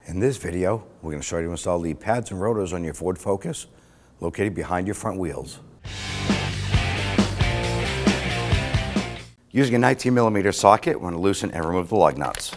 In this video, we're going to show you how to install the pads and rotors on your Ford Focus located behind your front wheels. Using a 19mm socket, we're going to loosen and remove the lug nuts.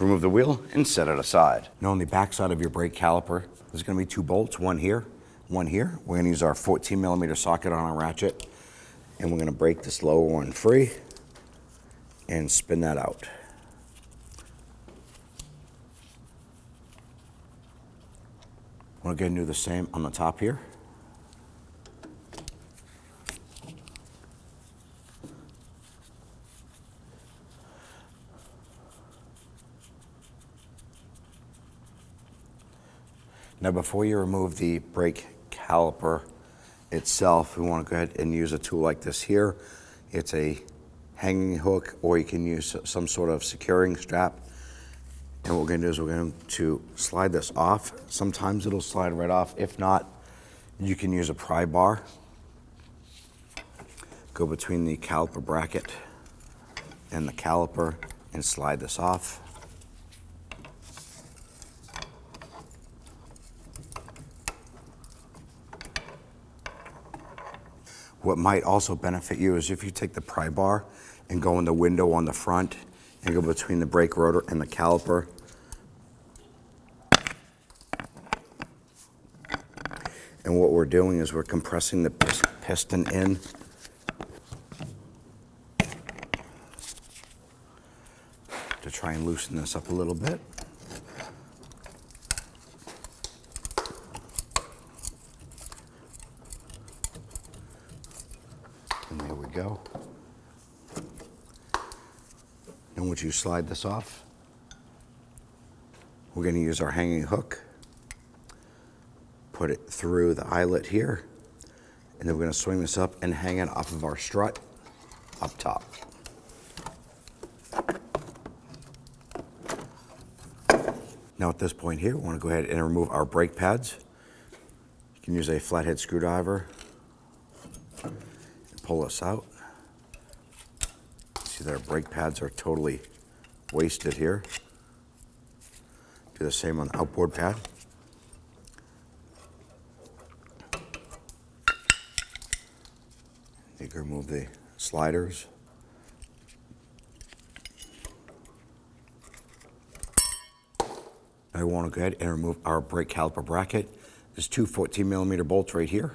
Remove the wheel and set it aside. Now on the back side of your brake caliper, there's going to be two bolts, one here, one here. We're going to use our 14mm socket on our ratchet, and we're going to break this lower one free and spin that out. I'm going to go ahead and do the same on the top here. Now before you remove the brake caliper itself, we want to go ahead and use a tool like this here. It's a hanging hook, or you can use some sort of securing strap. And what we're going to do is we're going to slide this off. Sometimes it'll slide right off. If not, you can use a pry bar. Go between the caliper bracket and the caliper and slide this off. What might also benefit you is if you take the pry bar and go in the window on the front and go between the brake rotor and the caliper. And what we're doing is we're compressing the piston in. To try and loosen this up a little bit. And there we go. And once you slide this off, we're going to use our hanging hook, put it through the eyelet here, and then we're going to swing this up and hang it off of our strut up top. Now at this point here, we want to go ahead and remove our brake pads. You can use a flathead screwdriver. Pull this out. See that our brake pads are totally wasted here. Do the same on the outboard pad. You can remove the sliders. Now we want to go ahead and remove our brake caliper bracket. There's two 14mm bolts right here.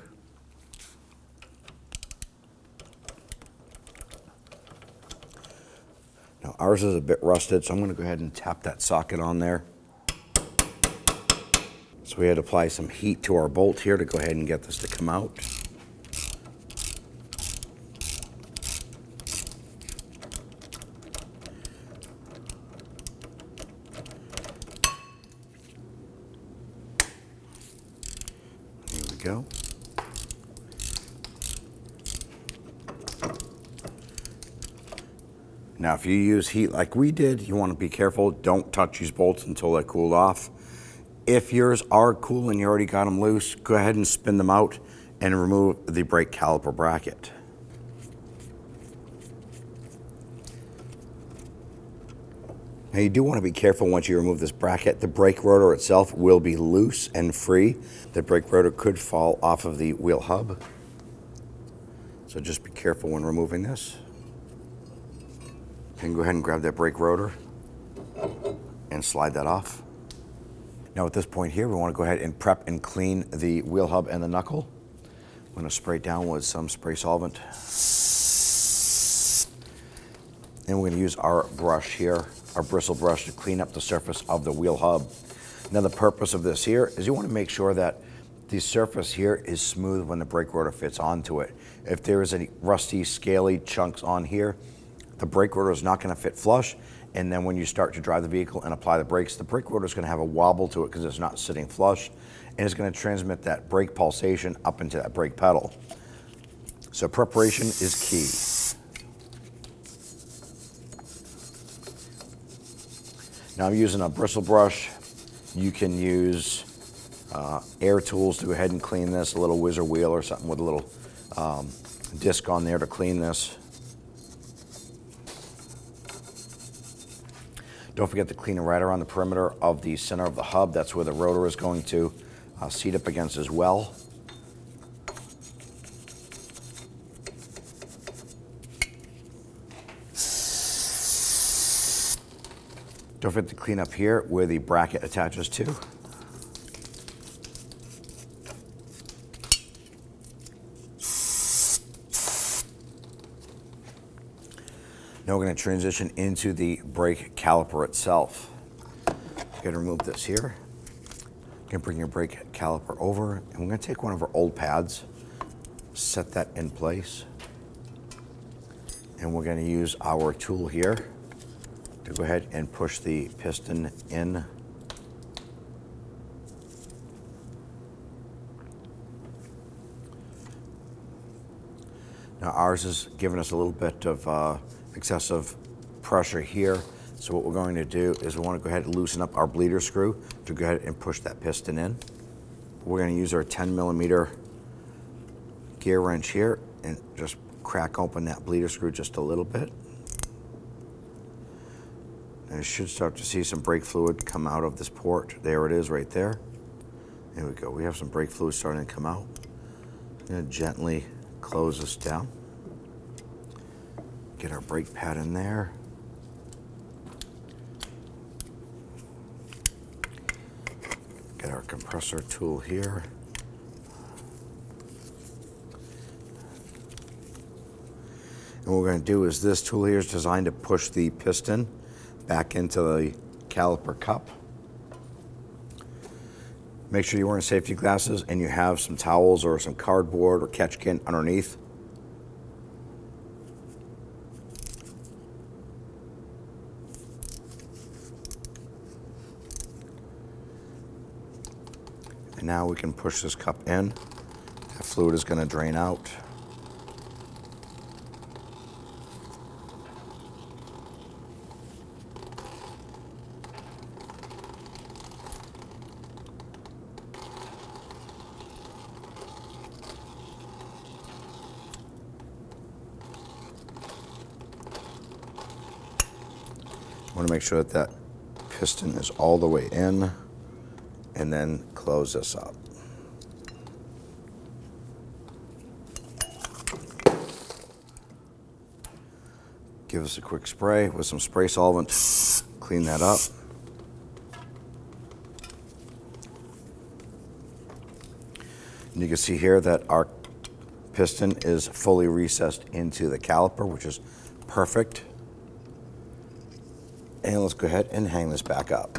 Now ours is a bit rusted, so I'm going to go ahead and tap that socket on there. So we had to apply some heat to our bolt here to go ahead and get this to come out. Here we go. Now, if you use heat like we did, you want to be careful. Don't touch these bolts until they're cooled off. If yours are cool and you already got them loose, go ahead and spin them out and remove the brake caliper bracket. Now, you do want to be careful once you remove this bracket. The brake rotor itself will be loose and free. The brake rotor could fall off of the wheel hub. So just be careful when removing this. And go ahead and grab that brake rotor and slide that off. Now at this point here, we want to go ahead and prep and clean the wheel hub and the knuckle. I'm going to spray it down with some spray solvent. And we're going to use our brush here, our bristle brush, to clean up the surface of the wheel hub. Now the purpose of this here is you want to make sure that the surface here is smooth when the brake rotor fits onto it. If there is any rusty, scaly chunks on here, the brake rotor is not going to fit flush, and then when you start to drive the vehicle and apply the brakes, the brake rotor is going to have a wobble to it because it's not sitting flush, and it's going to transmit that brake pulsation up into that brake pedal. So preparation is key. Now I'm using a bristle brush. You can use air tools to go ahead and clean this, a little whizzer wheel or something with a little disc on there to clean this. Don't forget to clean it right around the perimeter of the center of the hub. That's where the rotor is going to seat up against as well. Don't forget to clean up here where the bracket attaches to. Now we're going to transition into the brake caliper itself. You're going to remove this here. You're going to bring your brake caliper over, and we're going to take one of our old pads, set that in place, and we're going to use our tool here to go ahead and push the piston in. Now ours is giving us a little bit of excessive pressure here. So what we're going to do is we want to go ahead and loosen up our bleeder screw to go ahead and push that piston in. We're going to use our 10mm gear wrench here and just crack open that bleeder screw just a little bit. And you should start to see some brake fluid come out of this port. There it is right there. There we go. We have some brake fluid starting to come out. I'm going to gently close this down. Get our brake pad in there. Get our compressor tool here. And what we're going to do is this tool here is designed to push the piston back into the caliper cup. Make sure you're wearing safety glasses and you have some towels or some cardboard or catch can underneath. And now we can push this cup in. That fluid is going to drain out. I want to make sure that that piston is all the way in, and then close this up. Give us a quick spray with some spray solvent, clean that up. And you can see here that our piston is fully recessed into the caliper, which is perfect. And let's go ahead and hang this back up.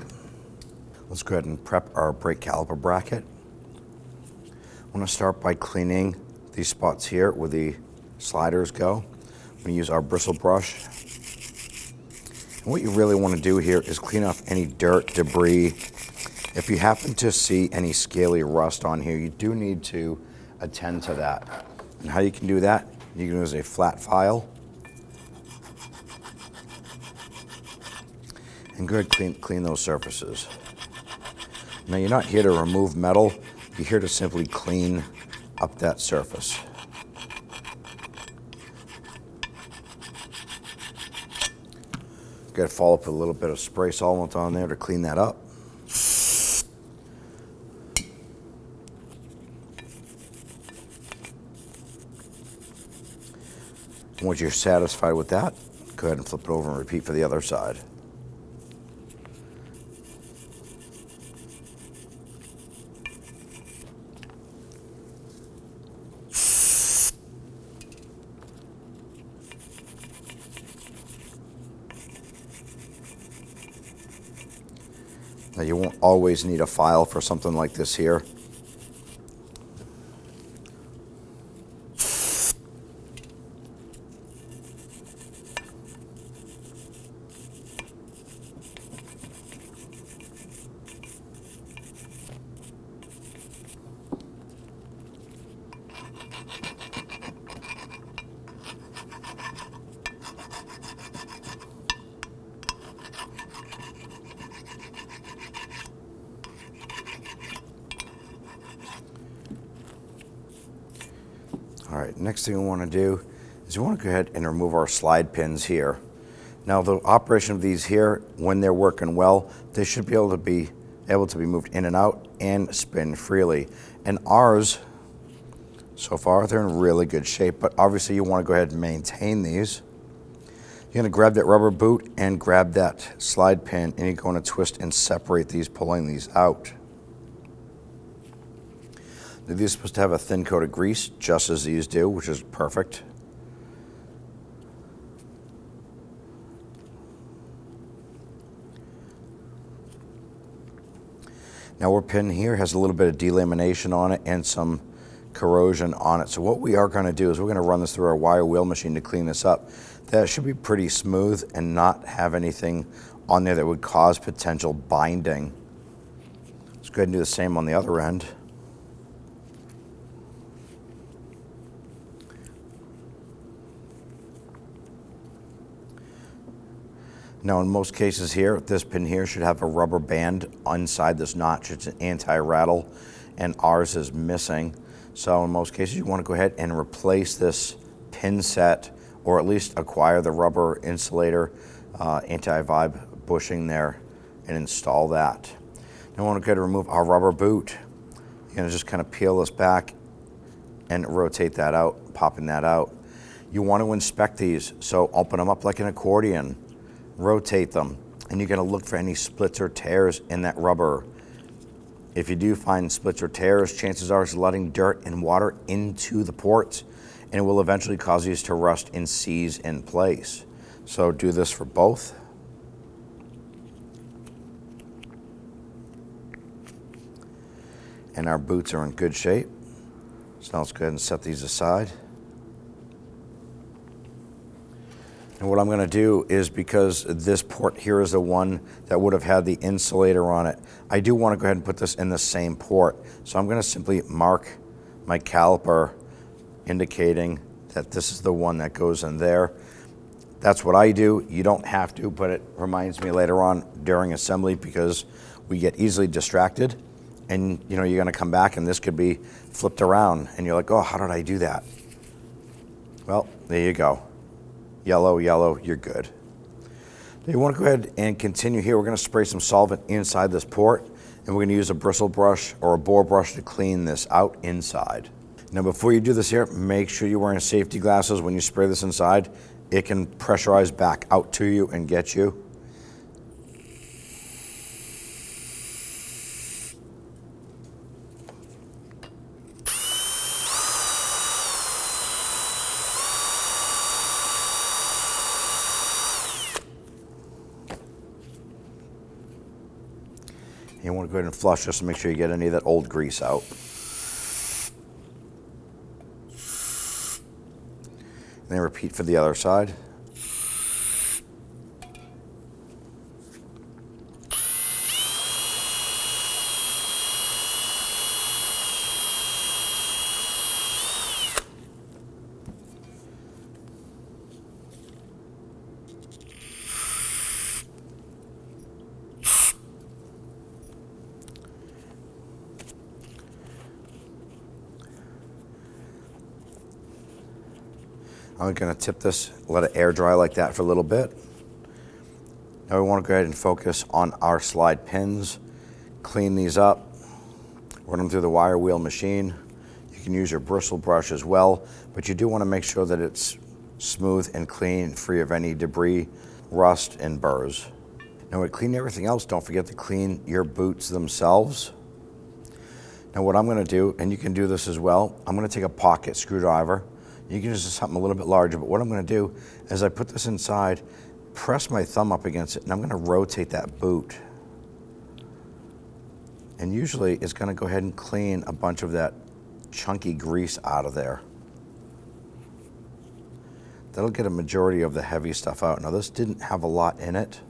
Let's go ahead and prep our brake caliper bracket. I'm going to start by cleaning these spots here where the sliders go. I'm going to use our bristle brush. And what you really want to do here is clean off any dirt, debris. If you happen to see any scaly rust on here, you do need to attend to that. And how you can do that, you can use a flat file. And go ahead and clean those surfaces. Now you're not here to remove metal, you're here to simply clean up that surface. Got to follow up with a little bit of spray solvent on there to clean that up. Once you're satisfied with that, go ahead and flip it over and repeat for the other side. Now you won't always need a file for something like this here. right, next thing we want to do is we want to go ahead and remove our slide pins here. Now the operation of these here, when they're working well, they should be able to be moved in and out and spin freely. And ours, so far, they're in really good shape, but obviously you want to go ahead and maintain these. You're going to grab that rubber boot and grab that slide pin, and you're going to twist and separate these, pulling these out. Now, these are supposed to have a thin coat of grease, just as these do, which is perfect. Now our pin here has a little bit of delamination on it and some corrosion on it. So what we are going to do is we're going to run this through our wire wheel machine to clean this up. That should be pretty smooth and not have anything on there that would cause potential binding. Let's go ahead and do the same on the other end. Now in most cases here, this pin here should have a rubber band inside this notch. It's an anti-rattle, and ours is missing. So in most cases you want to go ahead and replace this pin set, or at least acquire the rubber insulator anti-vibe bushing there and install that. Now I want to go ahead and remove our rubber boot. You're going to just kind of peel this back and rotate that out, popping that out. You want to inspect these, so open them up like an accordion. Rotate them, and you're going to look for any splits or tears in that rubber. If you do find splits or tears, chances are it's letting dirt and water into the ports, and it will eventually cause these to rust and seize in place. So do this for both. And our boots are in good shape. So now let's go ahead and set these aside. And what I'm going to do is, because this port here is the one that would have had the insulator on it, I do want to go ahead and put this in the same port. So I'm going to simply mark my caliper, indicating that this is the one that goes in there. That's what I do. You don't have to, but it reminds me later on during assembly, because we get easily distracted, and you're going to come back and this could be flipped around and you're like, oh, how did I do that? Well, there you go. Yellow, yellow, you're good. Now you want to go ahead and continue here. We're going to spray some solvent inside this port, and we're going to use a bristle brush or a bore brush to clean this out inside. Now before you do this here, make sure you're wearing safety glasses when you spray this inside. It can pressurize back out to you and get you. You want to go ahead and flush just to make sure you get any of that old grease out. And then repeat for the other side. I'm going to tip this, let it air dry like that for a little bit. Now we want to go ahead and focus on our slide pins. Clean these up, run them through the wire wheel machine. You can use your bristle brush as well, but you do want to make sure that it's smooth and clean, free of any debris, rust, and burrs. Now, when clean everything else, don't forget to clean your boots themselves. Now what I'm going to do, and you can do this as well, I'm going to take a pocket screwdriver. You can use something a little bit larger, but what I'm going to do is I put this inside, press my thumb up against it, and I'm going to rotate that boot. And usually it's going to go ahead and clean a bunch of that chunky grease out of there. That'll get a majority of the heavy stuff out. Now this didn't have a lot in it.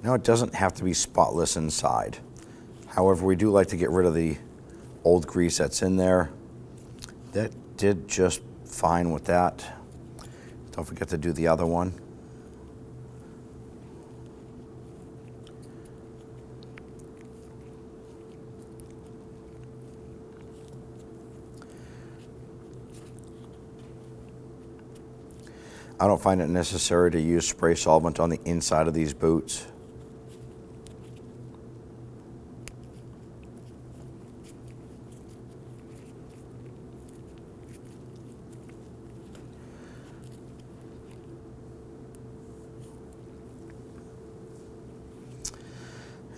Now it doesn't have to be spotless inside. However, we do like to get rid of the old grease that's in there. That did just fine with that. Don't forget to do the other one. I don't find it necessary to use spray solvent on the inside of these boots.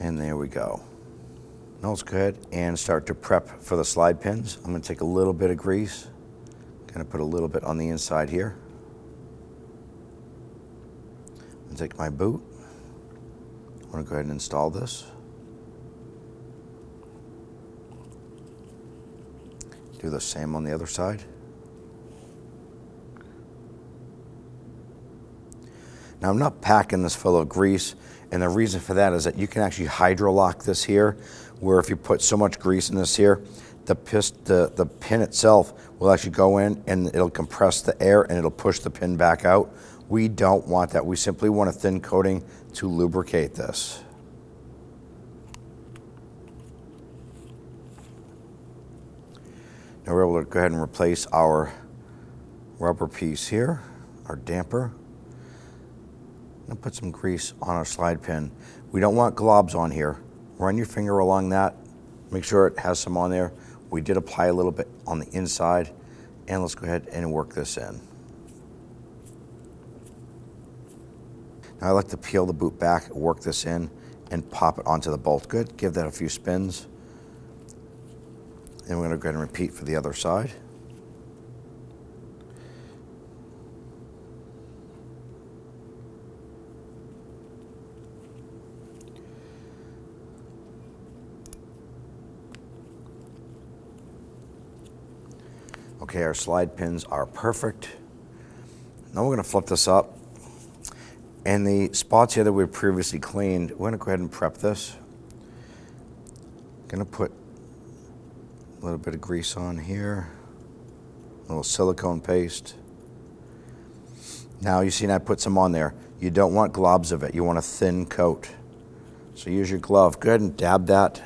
And there we go. Now let's go ahead and start to prep for the slide pins. I'm going to take a little bit of grease, kind of put a little bit on the inside here. And take my boot. I'm going to go ahead and install this. Do the same on the other side. Now I'm not packing this full of grease, and the reason for that is that you can actually hydrolock this here, where if you put so much grease in this here, the pin itself will actually go in and it'll compress the air and it'll push the pin back out. We don't want that. We simply want a thin coating to lubricate this. Now we're able to go ahead and replace our rubber piece here, our damper. I'm gonna put some grease on our slide pin. We don't want globs on here. Run your finger along that. Make sure it has some on there. We did apply a little bit on the inside, and let's go ahead and work this in. Now I like to peel the boot back, work this in, and pop it onto the bolt. Good, give that a few spins. And we're gonna go ahead and repeat for the other side. Okay, our slide pins are perfect. Now we're gonna flip this up. And the spots here that we previously cleaned, we're gonna go ahead and prep this. Gonna put a little bit of grease on here, a little silicone paste. Now you see I put some on there. You don't want globs of it, you want a thin coat. So use your glove, go ahead and dab that,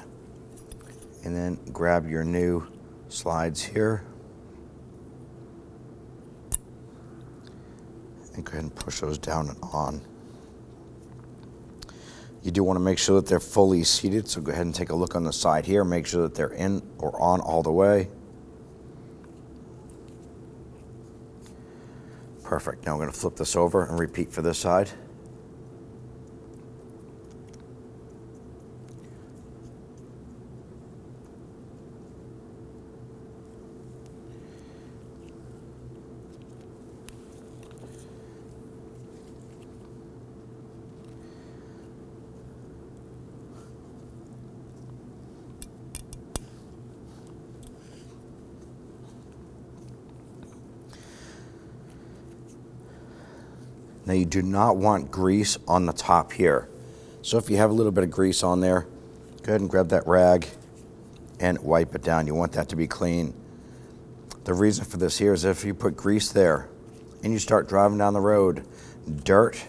and then grab your new slides here. And go ahead and push those down and on. You do want to make sure that they're fully seated, so go ahead and take a look on the side here. Make sure that they're in or on all the way. Perfect. Now I'm going to flip this over and repeat for this side. Now you do not want grease on the top here. So if you have a little bit of grease on there, go ahead and grab that rag and wipe it down. You want that to be clean. The reason for this here is if you put grease there and you start driving down the road, dirt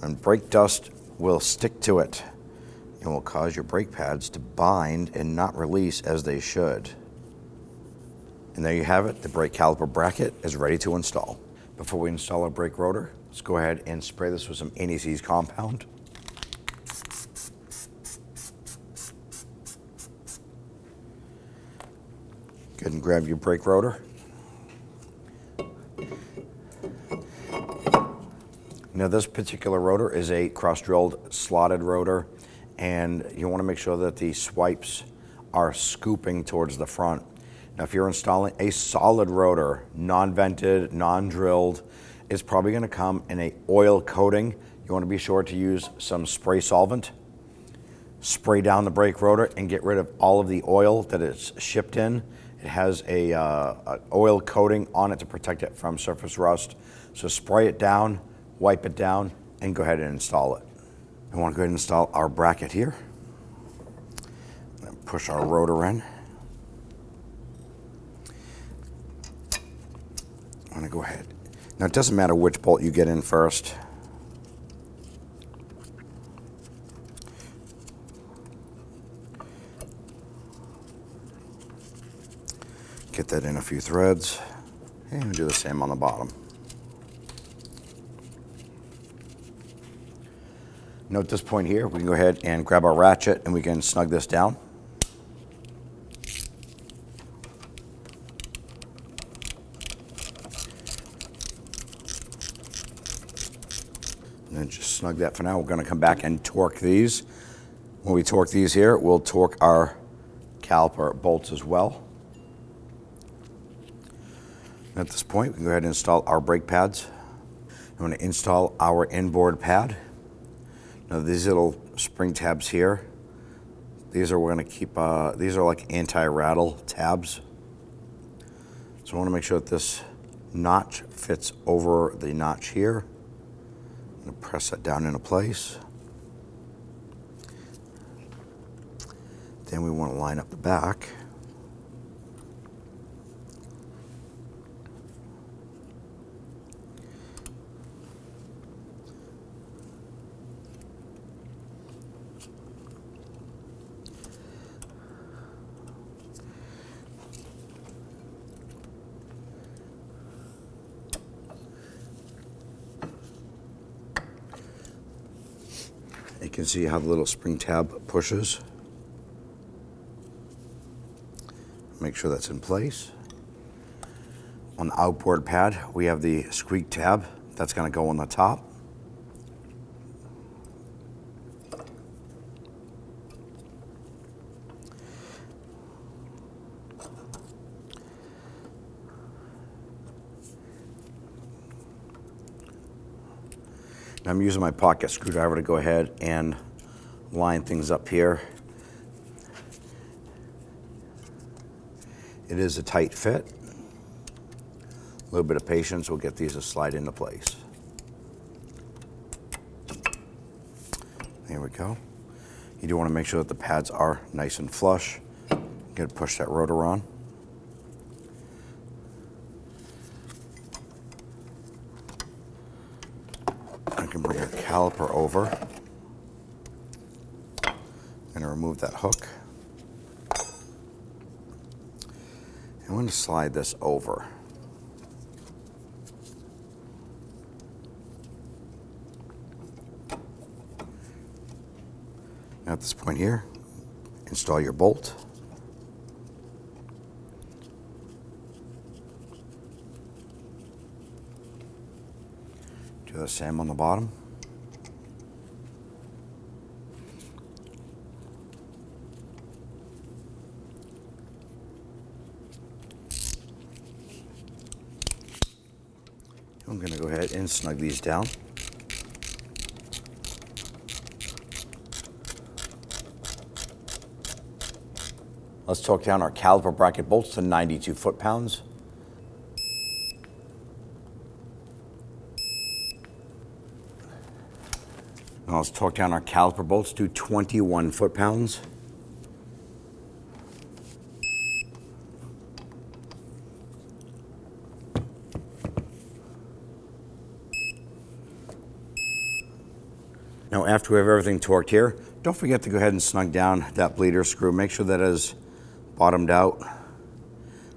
and brake dust will stick to it and will cause your brake pads to bind and not release as they should. And there you have it. The brake caliper bracket is ready to install. Before we install our brake rotor, let's go ahead and spray this with some anti-seize compound. Go ahead and grab your brake rotor. Now this particular rotor is a cross-drilled slotted rotor, and you want to make sure that the swipes are scooping towards the front. Now if you're installing a solid rotor, non-vented, non-drilled, it's probably going to come in a oil coating. You want to be sure to use some spray solvent. Spray down the brake rotor and get rid of all of the oil that it's shipped in. It has a oil coating on it to protect it from surface rust. So spray it down, wipe it down, and go ahead and install it. I want to go ahead and install our bracket here. And push our rotor in. I'm going to go ahead. Now, it doesn't matter which bolt you get in first. Get that in a few threads, and do the same on the bottom. Now at this point here, we can go ahead and grab our ratchet and we can snug this down. And then just snug that for now. We're going to come back and torque these. When we torque these here, we'll torque our caliper bolts as well. At this point, we can go ahead and install our brake pads. I'm going to install our inboard pad. Now these little spring tabs here, these are we're going to keep, these are like anti-rattle tabs. So I want to make sure that this notch fits over the notch here. I'm going to press that down into place. Then we want to line up the back. You can see how the little spring tab pushes. Make sure that's in place. On the outboard pad, we have the squeak tab. That's going to go on the top. Now I'm using my pocket screwdriver to go ahead and line things up here. It is a tight fit. A little bit of patience will get these to slide into place. There we go. You do want to make sure that the pads are nice and flush. Get to push that rotor on. I can bring our caliper over. I'm going to remove that hook. I'm going to slide this over. Now at this point here, install your bolt. Do the same on the bottom. I'm going to go ahead and snug these down. Let's torque down our caliper bracket bolts to 92 foot-pounds. Now let's torque down our caliper bolts to 21 foot-pounds. Now after we have everything torqued here, don't forget to go ahead and snug down that bleeder screw. Make sure that is bottomed out.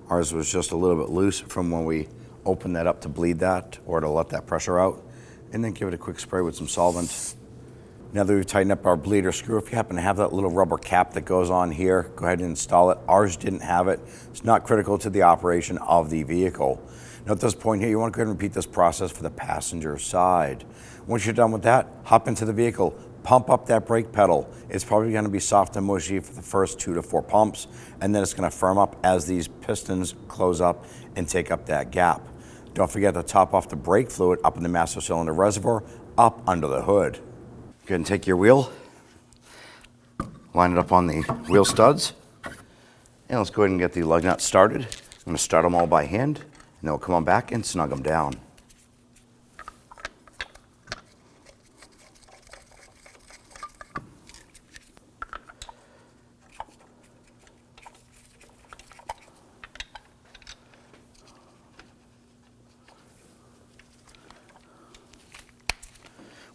Ours was just a little bit loose from when we opened that up to bleed that or to let that pressure out. And then give it a quick spray with some solvent. Now that we've tightened up our bleeder screw, if you happen to have that little rubber cap that goes on here, go ahead and install it. Ours didn't have it. It's not critical to the operation of the vehicle. Now at this point here, you want to go ahead and repeat this process for the passenger side. Once you're done with that, hop into the vehicle, pump up that brake pedal. It's probably going to be soft and mushy for the first 2 to 4 pumps, and then it's going to firm up as these pistons close up and take up that gap. Don't forget to top off the brake fluid up in the master cylinder reservoir, up under the hood. Go ahead and take your wheel, line it up on the wheel studs, and let's go ahead and get the lug nuts started. I'm going to start them all by hand, and then we'll come on back and snug them down.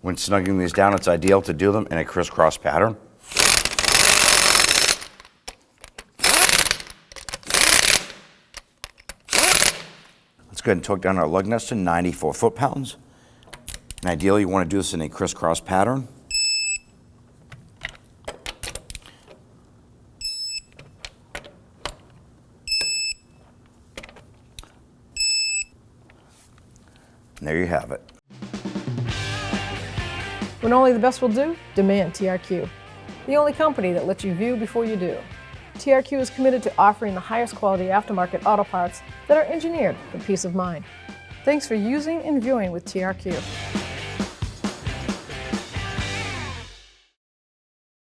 When snugging these down, it's ideal to do them in a crisscross pattern. Let's go ahead and torque down our lug nuts to 94 foot-pounds. And ideally, you want to do this in a crisscross pattern. And there you have it. When only the best will do, demand TRQ. The only company that lets you view before you do. TRQ is committed to offering the highest quality aftermarket auto parts that are engineered for peace of mind. Thanks for using and viewing with TRQ.